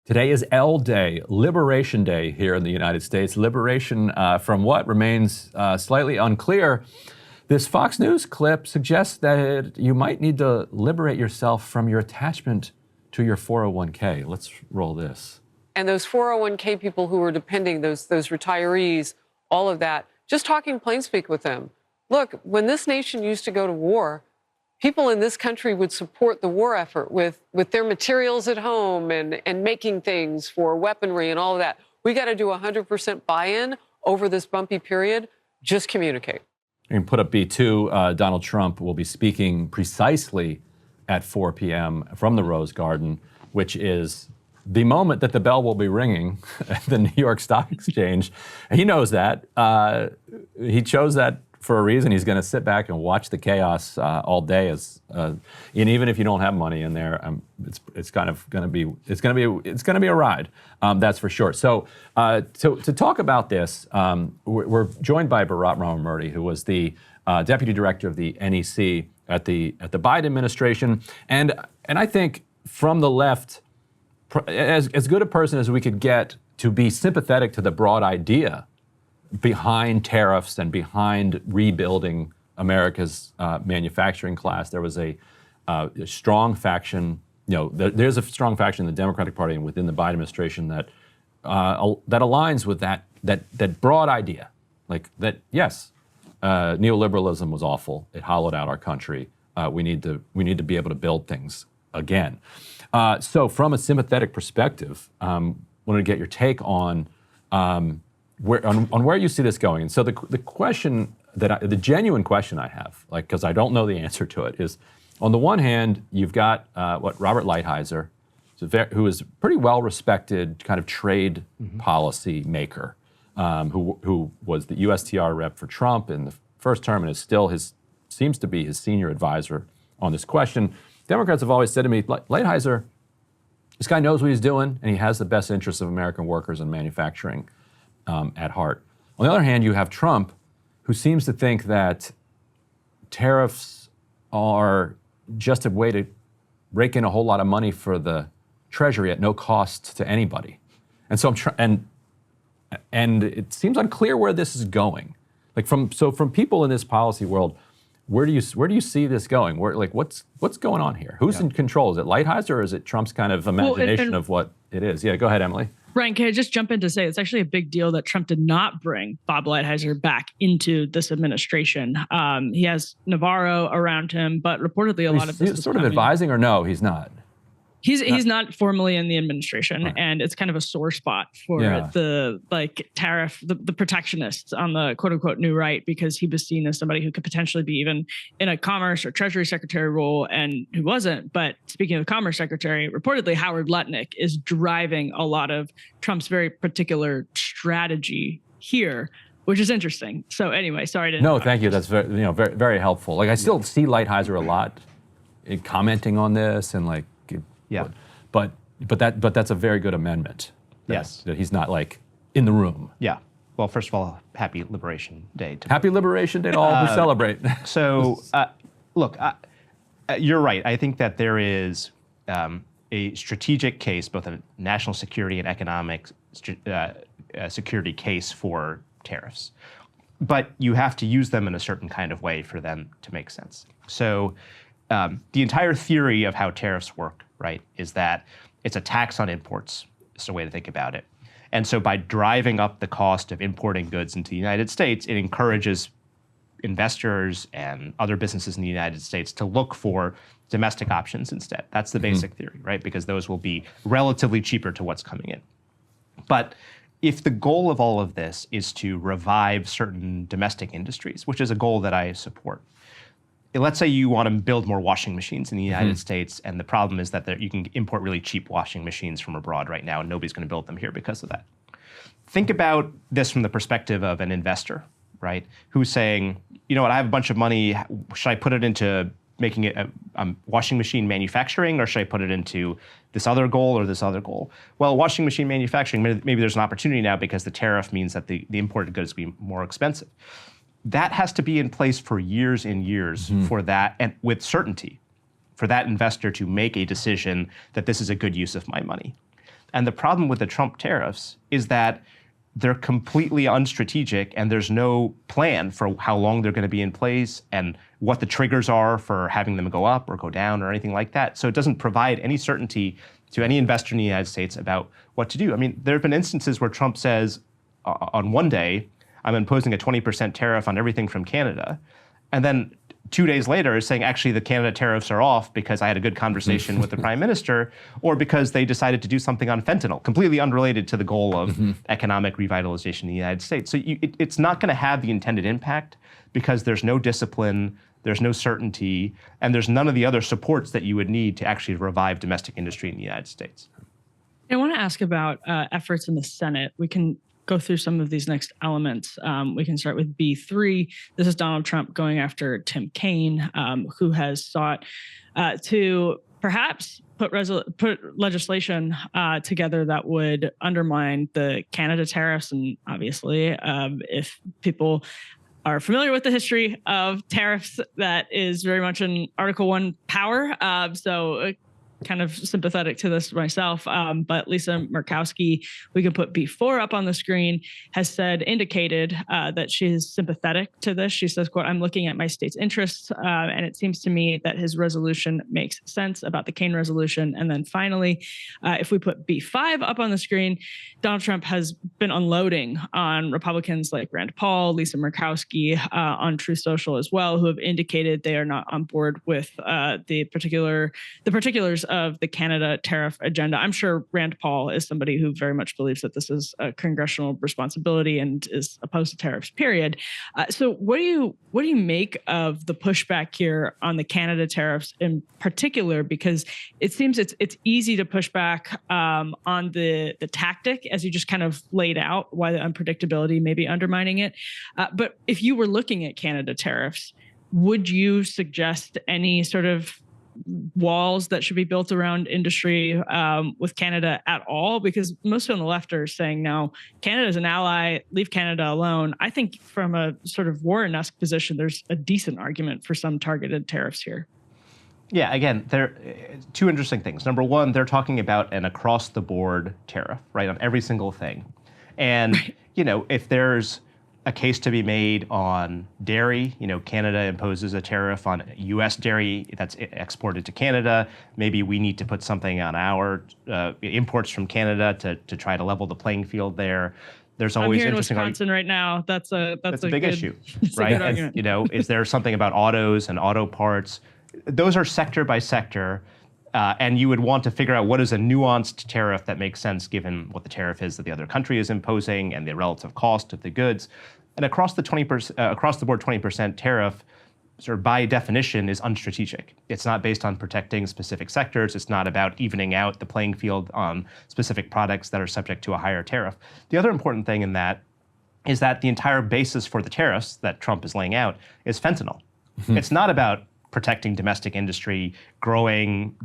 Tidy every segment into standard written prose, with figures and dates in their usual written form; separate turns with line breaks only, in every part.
Today is L Day, Liberation Day here in the United States. Liberation from what remains slightly unclear. This Fox News clip suggests that you might need to liberate yourself from your attachment to your 401k. Let's roll this.
And those 401k people who are depending, those retirees, all of that, just talking plain speak with them. Look, when this nation used to go to war, people in this country would support the war effort with their materials at home and making things for weaponry and all of that. We got to do 100% buy-in over this bumpy period. Just communicate.
You can put up B2. Donald Trump will be speaking precisely at 4 p.m. from the Rose Garden, which is the moment that the bell will be ringing at the New York Stock Exchange. He knows that. He chose that for a reason. He's going to sit back and watch the chaos all day. And even if you don't have money in there, it's going to be a ride. That's for sure. So to talk about this, we're joined by Bharat Ramamurthy, who was the deputy director of the NEC at the Biden administration, and I think from the left, as good a person as we could get to be sympathetic to the broad idea behind tariffs and behind rebuilding America's manufacturing class. There was a strong faction, there's a strong faction in the Democratic Party and within the Biden administration that aligns with that broad idea, like that. Yes, neoliberalism was awful. It hollowed out our country. We need to be able to build things again. So, from a sympathetic perspective, wanted to get your take on. Where you see this going. And so the question the genuine question I have, because I don't know the answer to it, is on the one hand, you've got Robert Lighthizer, who is a pretty well-respected kind of trade policy maker, who was the USTR rep for Trump in the first term and is still seems to be his senior advisor on this question. Democrats have always said to me, Lighthizer, this guy knows what he's doing and he has the best interests of American workers and manufacturing at heart. On the other hand, you have Trump, who seems to think that tariffs are just a way to rake in a whole lot of money for the Treasury at no cost to anybody. And so and it seems unclear where this is going. From people in this policy world, where do you see this going? What's going on here? Who's in control? Is it Lighthizer or is it Trump's kind of imagination of what it is? Yeah, go ahead, Emily.
Ryan, can I just jump in to say it's actually a big deal that Trump did not bring Bob Lighthizer back into this administration. He has Navarro around him, but reportedly a lot of this
is sort of advising, or no, he's not.
He's not formally in the administration, right. And it's kind of a sore spot for the tariff, the protectionists on the quote unquote new right, because he was seen as somebody who could potentially be even in a commerce or treasury secretary role, and who wasn't. But speaking of commerce secretary, reportedly Howard Lutnick is driving a lot of Trump's very particular strategy here, which is interesting. So anyway, sorry to
No, thank you. That's very, very, very helpful. I still see Lighthizer a lot commenting on this and
Yeah,
but that's a very good amendment.
Yes,
that he's not in the room.
Yeah. Well, first of all, happy Liberation Day.
Happy Liberation Day to all who celebrate.
So, look, you're right. I think that there is a strategic case, both a national security and economic security case for tariffs, but you have to use them in a certain kind of way for them to make sense. So, the entire theory of how tariffs work, right, is that it's a tax on imports. It's a way to think about it. And so by driving up the cost of importing goods into the United States, it encourages investors and other businesses in the United States to look for domestic options instead. That's the basic theory, right? Because those will be relatively cheaper to what's coming in. But if the goal of all of this is to revive certain domestic industries, which is a goal that I support, let's say you want to build more washing machines in the United States, and the problem is that you can import really cheap washing machines from abroad right now, and nobody's going to build them here because of that. Think about this from the perspective of an investor, right, who's saying, you know what, I have a bunch of money. Should I put it into making it a washing machine manufacturing, or should I put it into this other goal or this other goal? Well, washing machine manufacturing, maybe there's an opportunity now because the tariff means that the imported goods will be more expensive. That has to be in place for years and years for that, and with certainty, for that investor to make a decision that this is a good use of my money. And the problem with the Trump tariffs is that they're completely unstrategic and there's no plan for how long they're going to be in place and what the triggers are for having them go up or go down or anything like that. So it doesn't provide any certainty to any investor in the United States about what to do. I mean, there have been instances where Trump says on one day, I'm imposing a 20% tariff on everything from Canada. And then 2 days later is saying, actually, the Canada tariffs are off because I had a good conversation with the prime minister, or because they decided to do something on fentanyl, completely unrelated to the goal of economic revitalization in the United States. So it's not going to have the intended impact because there's no discipline, there's no certainty, and there's none of the other supports that you would need to actually revive domestic industry in the United States.
I want to ask about efforts in the Senate. We can go through some of these next elements. We can start with B3. This is Donald Trump going after Tim Kaine, who has sought to perhaps put legislation together that would undermine the Canada tariffs. And obviously, if people are familiar with the history of tariffs, that is very much an Article 1 power. So kind of sympathetic to this myself, but Lisa Murkowski, we can put B4 up on the screen, has indicated that she is sympathetic to this. She says, quote, I'm looking at my state's interests, and it seems to me that his resolution makes sense about the Kaine resolution. And then finally, if we put B5 up on the screen, Donald Trump has been unloading on Republicans like Rand Paul, Lisa Murkowski, on Truth Social as well, who have indicated they are not on board with the particulars of the Canada tariff agenda. I'm sure Rand Paul is somebody who very much believes that this is a congressional responsibility and is opposed to tariffs, period. So what do you make of the pushback here on the Canada tariffs in particular? Because it seems it's easy to push back on the tactic, as you just kind of laid out, why the unpredictability may be undermining it. But if you were looking at Canada tariffs, would you suggest any sort of walls that should be built around industry with Canada at all? Because most on the left are saying, no, Canada is an ally, leave Canada alone. I think from a sort of Warren-esque position, there's a decent argument for some targeted tariffs here.
Yeah, again, there are two interesting things. Number one, they're talking about an across-the-board tariff, right, on every single thing. And, if there's a case to be made on dairy, Canada imposes a tariff on U.S. dairy that's exported to Canada. Maybe we need to put something on our imports from Canada to try to level the playing field there. There's always
I'm here in
interesting
Wisconsin right now. That's a
big issue,
right?
And, is there something about autos and auto parts? Those are sector by sector. And you would want to figure out what is a nuanced tariff that makes sense given what the tariff is that the other country is imposing and the relative cost of the goods. And across the board 20% tariff, sort of by definition, is unstrategic. It's not based on protecting specific sectors. It's not about evening out the playing field on specific products that are subject to a higher tariff. The other important thing in that is that the entire basis for the tariffs that Trump is laying out is fentanyl. It's not about protecting domestic industry, growing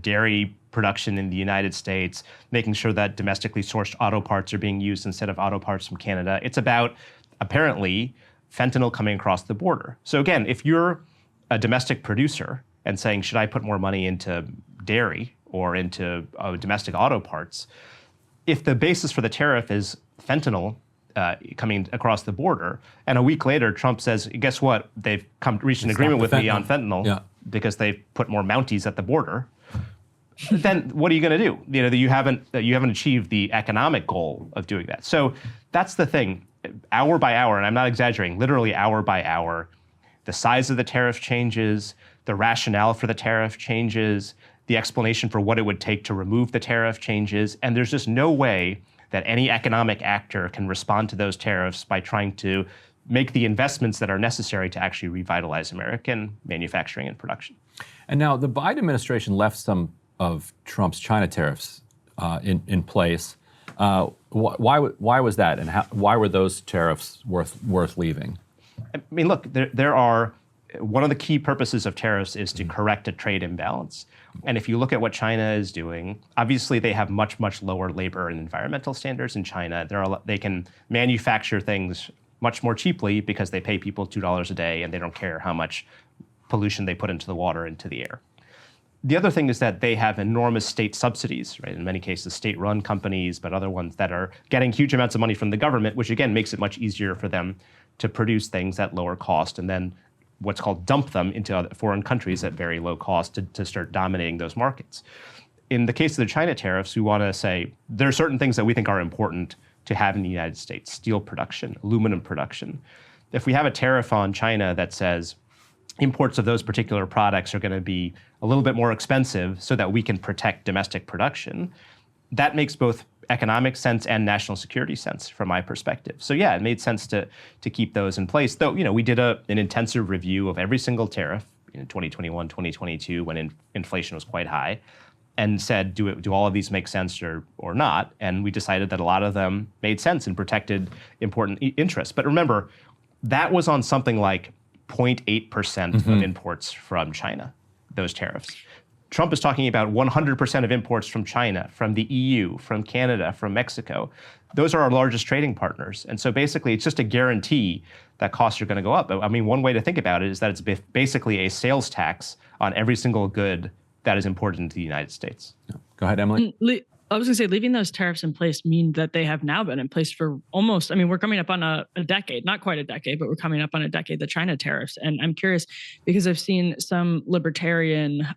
dairy production in the United States, making sure that domestically sourced auto parts are being used instead of auto parts from Canada. It's about, apparently, fentanyl coming across the border. So again, if you're a domestic producer and saying, should I put more money into dairy or into domestic auto parts, if the basis for the tariff is fentanyl coming across the border, and a week later Trump says, guess what, they've reached an agreement with me on fentanyl because they've put more Mounties at the border, then what are you going to do? You haven't achieved the economic goal of doing that. So that's the thing. Hour by hour, and I'm not exaggerating, literally hour by hour, the size of the tariff changes, the rationale for the tariff changes, the explanation for what it would take to remove the tariff changes, and there's just no way that any economic actor can respond to those tariffs by trying to make the investments that are necessary to actually revitalize American manufacturing and production.
And now the Biden administration left some of Trump's China tariffs in place. Why was that, and why were those tariffs worth leaving?
I mean, look, there are, one of the key purposes of tariffs is to correct a trade imbalance. And if you look at what China is doing, obviously they have much, much lower labor and environmental standards in China. They can manufacture things much more cheaply because they pay people $2 a day and they don't care how much pollution they put into the water, into the air. The other thing is that they have enormous state subsidies, right? In many cases, state-run companies, but other ones that are getting huge amounts of money from the government, which again makes it much easier for them to produce things at lower cost and then what's called dump them into other foreign countries at very low cost to start dominating those markets. In the case of the China tariffs, we want to say there are certain things that we think are important to have in the United States: steel production, aluminum production. If we have a tariff on China that says imports of those particular products are going to be a little bit more expensive so that we can protect domestic production, that makes both economic sense and national security sense from my perspective. So yeah, it made sense to keep those in place. Though, we did an intensive review of every single tariff in 2021, 2022, when inflation was quite high, and said, do all of these make sense or not? And we decided that a lot of them made sense and protected important interests. But remember, that was on something like 0.8% of imports from China, those tariffs. Trump is talking about 100% of imports from China, from the EU, from Canada, from Mexico. Those are our largest trading partners. And so basically, it's just a guarantee that costs are going to go up. I mean, one way to think about it is that it's basically a sales tax on every single good that is imported into the United States.
Go ahead, Emily.
I was going to say, leaving those tariffs in place mean that they have now been in place for almost, we're coming up on a decade, not quite a decade, but we're coming up on a decade, the China tariffs. And I'm curious because I've seen some libertarian,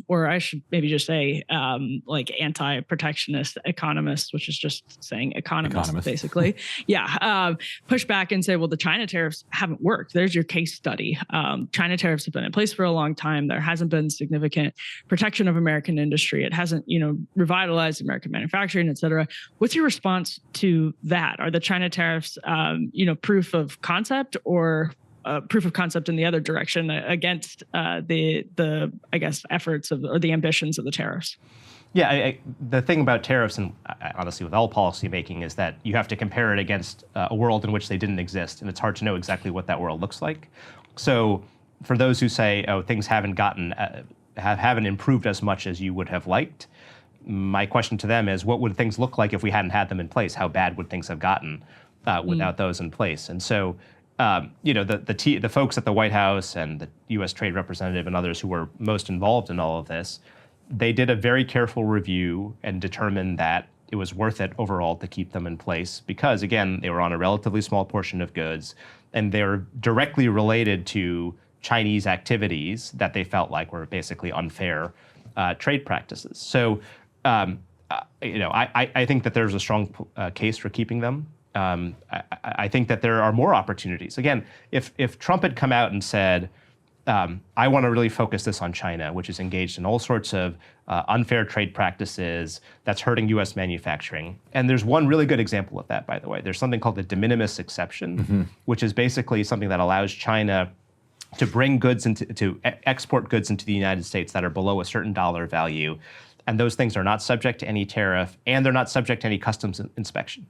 or I should maybe just say like anti-protectionist economists, which is just saying economists. Basically. Push back and say, well, the China tariffs haven't worked. There's your case study. China tariffs have been in place for a long time. There hasn't been significant protection of American industry. It hasn't, revitalized American manufacturing, et cetera. What's your response to that? Are the China tariffs, proof of concept or proof of concept in the other direction against the I guess, efforts or the ambitions of the tariffs?
Yeah, the thing about tariffs, and honestly with all policy making, is that you have to compare it against a world in which they didn't exist, and it's hard to know exactly what that world looks like. So for those who say, oh, things haven't improved as much as you would have liked, my question to them is, what would things look like if we hadn't had them in place? How bad would things have gotten without those in place? And so, the folks at the White House and the U.S. Trade Representative and others who were most involved in all of this, they did a very careful review and determined that it was worth it overall to keep them in place because, again, they were on a relatively small portion of goods and they were directly related to Chinese activities that they felt like were basically unfair trade practices. So, I think that there's a strong case for keeping them. I think that there are more opportunities. Again, if Trump had come out and said, I want to really focus this on China, which is engaged in all sorts of unfair trade practices that's hurting U.S. manufacturing. And there's one really good example of that, by the way. There's something called the de minimis exception, which is basically something that allows China to bring goods to export goods into the United States that are below a certain dollar value. And those things are not subject to any tariff, and they're not subject to any customs inspection.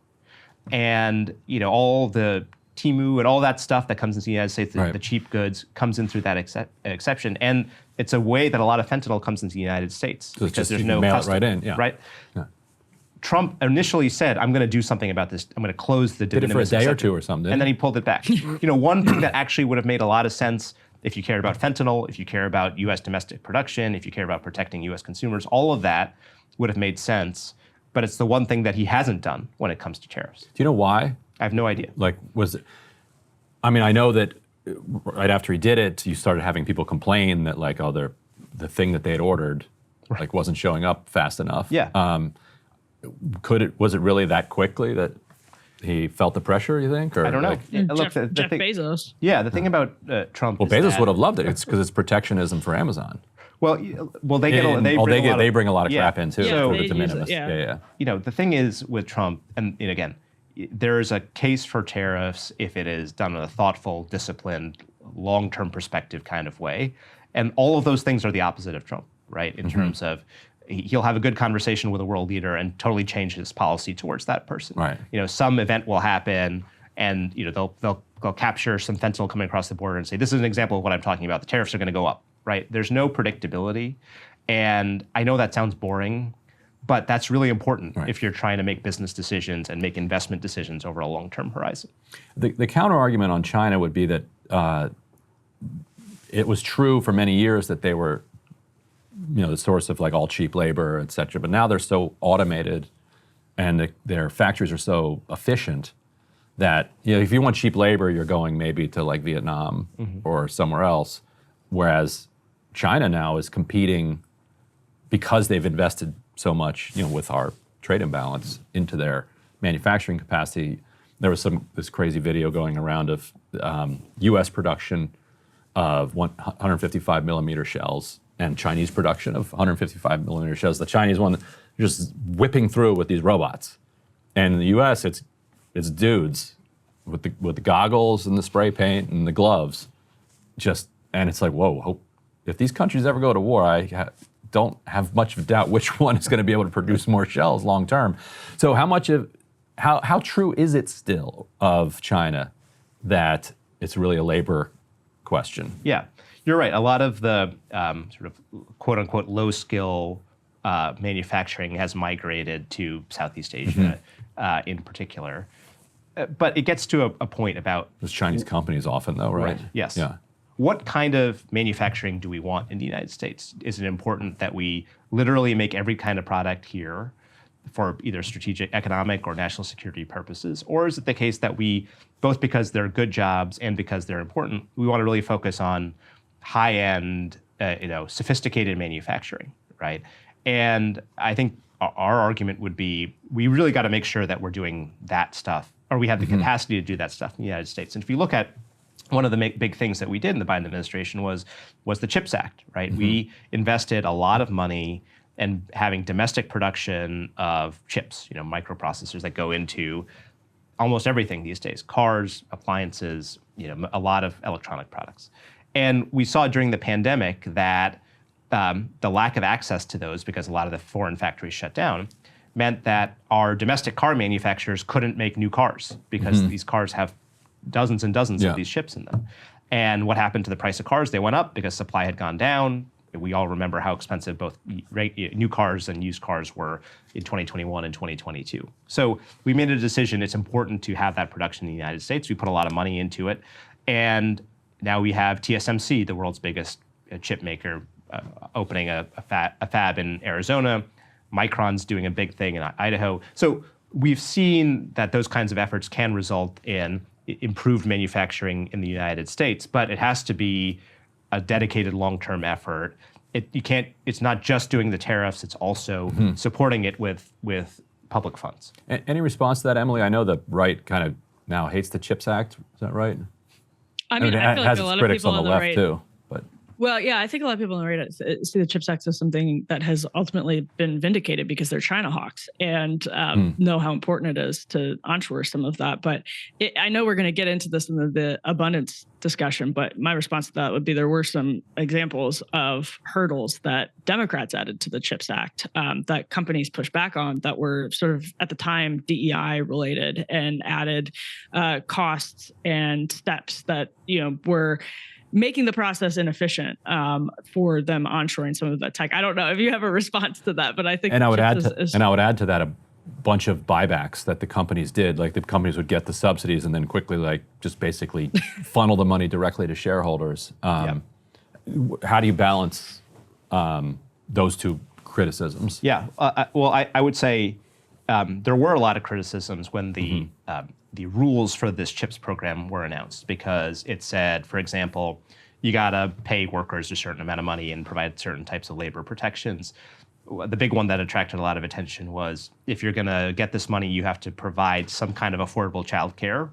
And all the Temu and all that stuff that comes into the United States, the cheap goods, comes in through that exception. And it's a way that a lot of fentanyl comes into the United States
so
because there's
you
no
mail
custom,
it right in, yeah.
Right? Yeah. Trump initially said, I'm going to do something about this. I'm going to close the de minimis
Did it for a day
exception.
or two or something.
And then he pulled it back. One thing that actually would have made a lot of sense if you care about fentanyl, if you care about U.S. domestic production, if you care about protecting U.S. consumers, all of that would have made sense. But it's the one thing that he hasn't done when it comes to tariffs. Do
you know why?
I have no idea.
I know that right after he did it, you started having people complain that the thing that they had ordered wasn't showing up fast enough.
Yeah.
Was it really that quickly that he felt the pressure, you think? Or
I don't know.
Jeff Bezos.
Yeah, the thing about Trump is
Bezos would have loved it. It's because it's protectionism for Amazon.
Well, they
bring a lot of crap in too.
Yeah,
for the de minimis. Yeah.
The thing is with Trump, and again, there is a case for tariffs if it is done in a thoughtful, disciplined, long-term perspective kind of way. And all of those things are the opposite of Trump, right? In terms of he'll have a good conversation with a world leader and totally change his policy towards that person.
Right.
Some event will happen and they'll capture some fentanyl coming across the border and say, this is an example of what I'm talking about. The tariffs are going to go up, right? There's no predictability. And I know that sounds boring, but that's really important if you're trying to make business decisions and make investment decisions over a long-term horizon.
The counter argument on China would be that it was true for many years that they were the source of like all cheap labor, et cetera. But now they're so automated and their factories are so efficient that, if you want cheap labor, you're going maybe to like Vietnam or somewhere else. Whereas China now is competing because they've invested so much, with our trade imbalance into their manufacturing capacity. There was this crazy video going around of U.S. production of 155 millimeter shells and Chinese production of 155 millimeter shells. The Chinese one just whipping through with these robots, and in the U.S. it's dudes with the goggles and the spray paint and the gloves. And it's like, whoa! If these countries ever go to war, I don't have much of a doubt which one is going to be able to produce more shells long term. So how true is it still of China that it's really a labor question?
Yeah, you're right. A lot of the sort of quote unquote low skill manufacturing has migrated to Southeast Asia in particular. But it gets to a point about...
Those Chinese companies often though, right?
Yes.
Yeah.
What kind of manufacturing do we want in the United States? Is it important that we literally make every kind of product here for either strategic, economic, or national security purposes? Or is it the case that we, both because they're good jobs and because they're important, we want to really focus on high-end, sophisticated manufacturing, right? And I think our argument would be, we really got to make sure that we're doing that stuff, or we have the capacity to do that stuff in the United States. And if you look at one of the big things that we did in the Biden administration was the CHIPS Act, right? We invested a lot of money in having domestic production of chips, microprocessors that go into almost everything these days: cars, appliances, a lot of electronic products. And we saw during the pandemic that the lack of access to those, because a lot of the foreign factories shut down, meant that our domestic car manufacturers couldn't make new cars because these cars have dozens and dozens of these chips in them. And what happened to the price of cars? They went up because supply had gone down. We all remember how expensive both new cars and used cars were in 2021 and 2022. So we made a decision. It's important to have that production in the United States. We put a lot of money into it. And now we have TSMC, the world's biggest chip maker, opening a fab in Arizona. Micron's doing a big thing in Idaho. So we've seen that those kinds of efforts can result in improved manufacturing in the United States, but it has to be a dedicated long-term effort. It's not just doing the tariffs, it's also supporting it with public funds.
Any response to that, Emily? I know the right kind of now hates the CHIPS Act. Is that right?
I mean,
it
I feel like
has
a
its
lot of
critics
people
on the
on the
left
right,
too. But
well, yeah, I think a lot of people on the right see the CHIPS Act as something that has ultimately been vindicated because they're China hawks and know how important it is to onshore some of that. But I know we're going to get into this in the abundance discussion, but my response to that would be there were some examples of hurdles that Democrats added to the CHIPS Act that companies pushed back on that were sort of at the time DEI related and added costs and steps that were making the process inefficient for them onshoring some of that tech. I don't know if you have a response to that, but I think
I would add to that a bunch of buybacks that the companies did. Like the companies would get the subsidies and then quickly just basically funnel the money directly to shareholders. How do you balance those two criticisms?
Yeah, I would say there were a lot of criticisms when the rules for this CHIPS program were announced, because it said, for example, you got to pay workers a certain amount of money and provide certain types of labor protections. The big one that attracted a lot of attention was, if you're going to get this money, you have to provide some kind of affordable child care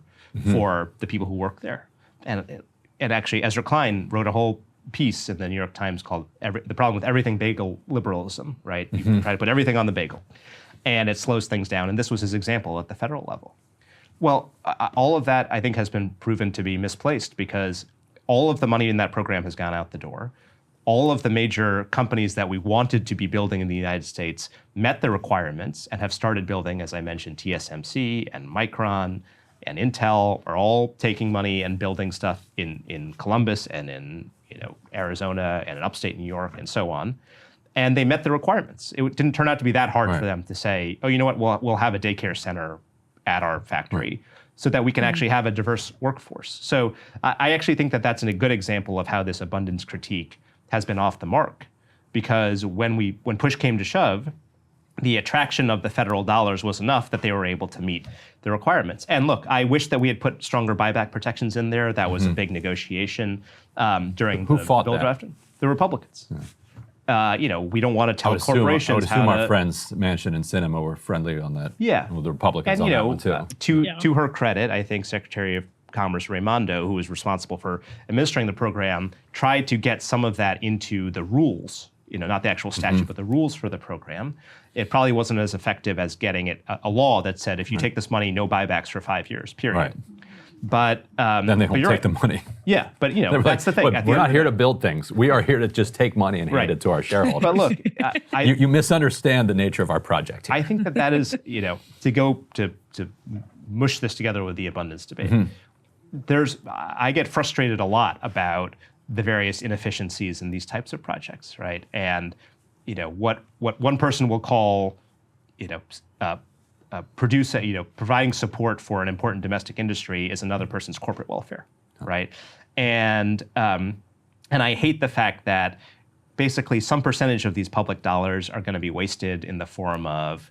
for the people who work there. And actually, Ezra Klein wrote a whole piece in the New York Times called The Problem with Everything Bagel Liberalism, right? You can try to put everything on the bagel, and it slows things down. And this was his example at the federal level. Well, all of that, I think, has been proven to be misplaced, because all of the money in that program has gone out the door. All of the major companies that we wanted to be building in the United States met the requirements and have started building. As I mentioned, TSMC and Micron and Intel are all taking money and building stuff in Columbus and in Arizona and in upstate New York and so on. And they met the requirements. It didn't turn out to be that hard for them to say, oh, you know what, we'll have a daycare center at our factory so that we can actually have a diverse workforce. So I actually think that that's a good example of how this abundance critique has been off the mark. because when push came to shove, the attraction of the federal dollars was enough that they were able to meet the requirements. And look, I wish that we had put stronger buyback protections in there. That was a big negotiation during
Who
the
fought
bill
that?
draft. The Republicans. We don't want to tell
I would
corporations
assume
how
our
to.
friends Manchin and Sinema were friendly on that.
Yeah.
Well, the Republicans
And
on that one too.
to her credit, I think Secretary of Commerce Raimondo, who was responsible for administering the program, tried to get some of that into the rules. Not the actual statute, but the rules for the program. It probably wasn't as effective as getting it a law that said if you take this money, no buybacks for 5 years. Period.
Right.
But
Then they don't take the money.
Yeah, but
They're
that's
like,
the thing.
"Look,
At the
we're
end
not
of the
here
day-
to build things. We are here to just take money and hand
Right.
it to our shareholders."
But look,
you misunderstand the nature of our project here.
I think that is, to go to mush this together with the abundance debate. I get frustrated a lot about the various inefficiencies in these types of projects, right? And what one person will call, providing support for an important domestic industry is another person's corporate welfare, right? And I hate the fact that basically some percentage of these public dollars are going to be wasted in the form of,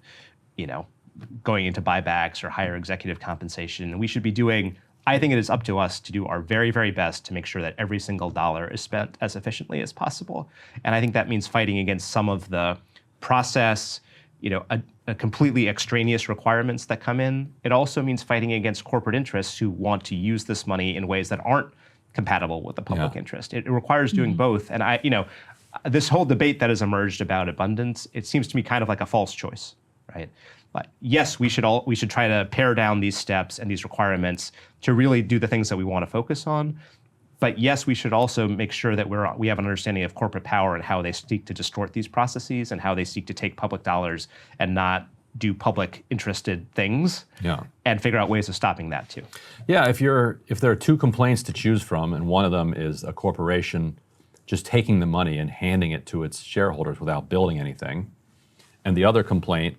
going into buybacks or higher executive compensation. And we should be doing, I think it is up to us to do our very, very best to make sure that every single dollar is spent as efficiently as possible. And I think that means fighting against some of the process, a completely extraneous requirements that come in. It also means fighting against corporate interests who want to use this money in ways that aren't compatible with the public interest. It requires doing both. And this whole debate that has emerged about abundance, it seems to me kind of like a false choice, right? But yes, we should try to pare down these steps and these requirements to really do the things that we want to focus on. But yes, we should also make sure that we have an understanding of corporate power and how they seek to distort these processes and how they seek to take public dollars and not do public interested things. And figure out ways of stopping that too.
Yeah, if there are two complaints to choose from, and one of them is a corporation just taking the money and handing it to its shareholders without building anything, and the other complaint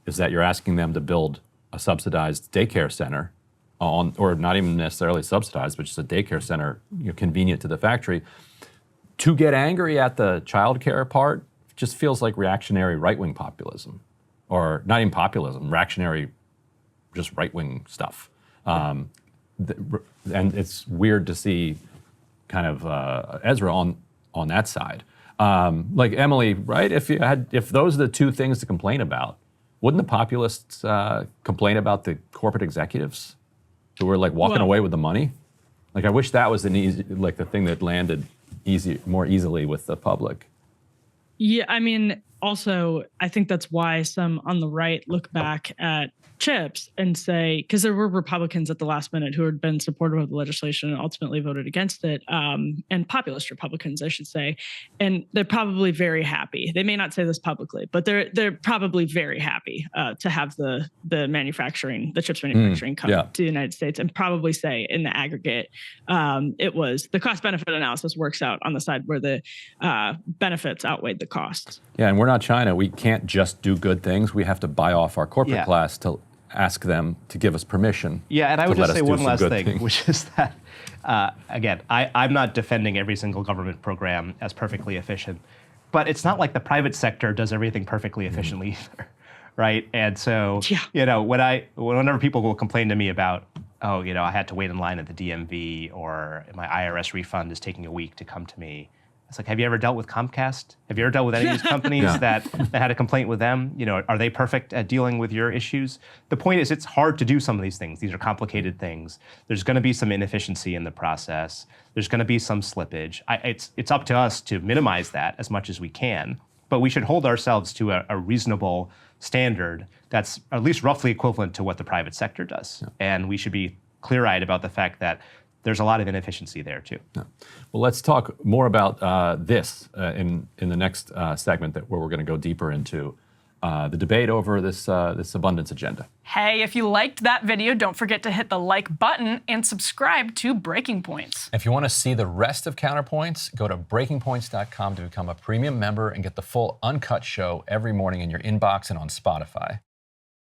is that you're asking them to build a subsidized daycare center or not even necessarily subsidized, but just a daycare center convenient to the factory. To get angry at the childcare part just feels like reactionary right-wing populism, or not even populism, reactionary, just right-wing stuff. And it's weird to see kind of Ezra on that side. Like Emily, right? If those are the two things to complain about, wouldn't the populists complain about the corporate executives who were like walking away with the money? Like, I wish that was the thing that landed more easily with the public.
Yeah, I mean, also, I think that's why some on the right look back at chips and say, because there were Republicans at the last minute who had been supportive of the legislation and ultimately voted against it, and populist Republicans, I should say, and they're probably very happy. They may not say this publicly, but they're probably very happy to have the chips manufacturing come to the United States, and probably say in the aggregate, it was the cost benefit analysis works out on the side where the benefits outweighed the costs.
Yeah, and we're not China. We can't just do good things. We have to buy off our corporate class to ask them to give us permission.
Yeah, and I would just say one last thing,
things.
which is that, again, I'm not defending every single government program as perfectly efficient, but it's not like the private sector does everything perfectly efficiently either, right? And so, whenever people will complain to me about, I had to wait in line at the DMV, or my IRS refund is taking a week to come to me. It's like, have you ever dealt with Comcast? Have you ever dealt with any of these companies that had a complaint with them? Are they perfect at dealing with your issues? The point is, it's hard to do some of these things. These are complicated things. There's going to be some inefficiency in the process. There's going to be some slippage. It's up to us to minimize that as much as we can. But we should hold ourselves to a reasonable standard that's at least roughly equivalent to what the private sector does. And we should be clear-eyed about the fact that there's a lot of inefficiency there too.
Well, let's talk more about this in the next segment where we're going to go deeper into the debate over this abundance agenda.
Hey, if you liked that video, don't forget to hit the like button and subscribe to Breaking Points.
If you want to see the rest of Counterpoints, go to breakingpoints.com to become a premium member and get the full uncut show every morning in your inbox and on Spotify.